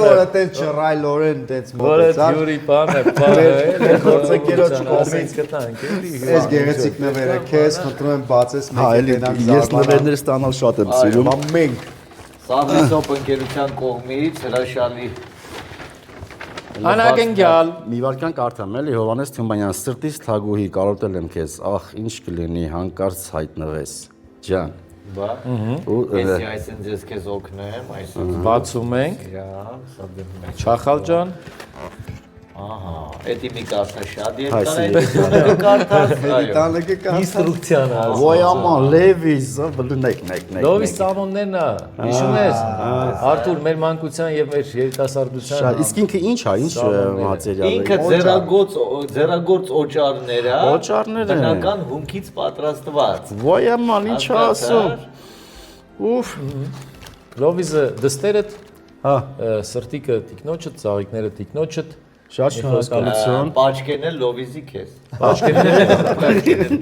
որը տենց ճռայլորեն տենց Որը մոտեցավ։ Յուրի բանը, Գործընկերոջ կողմից գտանք, էլի։ Այս գեղեցիկ նվերը քեզ խնդրում եմ բացես Հա, էլի մեկը ես նվերներ ստանալ շատ եմ սիրում։ մենք Սարվիսոպ ընկերության կողմից հրաշալի Անակենգյալ։ Մի վարքան կարդամ էլի Հովանես Թումբանյան սրտից թագուհի կարոտել եմ քեզ, ախ ինչ կլինի հանկարծ հայտնվես։ Ջան։ բա ես այսինքն ես քեզ օգնեմ այսինքն Բացում ենք։ սա դնում եմ Չախալ ջան։ ահա էդի մի կարդա շատ Հայսի երկար է կարդաս այո տանեկը կա Ինստրուկցիան է։ Ոյաման Լևիս, բլնեք։ Լովիս ծամոններն է։ Հիշում ես։ Արթուր մեր մանկության եւ մեր երիտասարդության։ Շատ, իսկ ինքը ինչ է, ինչ մատերիալ է։ ինքը ձեռագործ օճառներ է Օճառներ են։ բնական հումքից պատրաստված Ոյաման ինչ ասում։ Ուֆ։ Լովիսը դստերդ, Հա, սրտիկը տիկնոջը, ծաղիկները տիկնոջը։ շատ շնորհակալություն։ Պաչկեն էլ լովիզի քեզ Բաշխերները։